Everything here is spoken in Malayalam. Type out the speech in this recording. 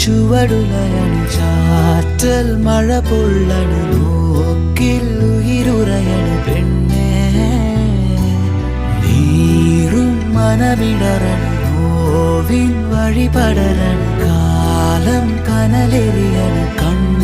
ചുവടുലയണു ചാറ്റൽ മഴ പൊള്ളണു നോക്കിൽ ഉയിരുറയണു പെണ്ണേ നീറും മനമിടറണു നോവിൻ വഴിപടരണു കാലം കനലെറിയണു കണ്ണു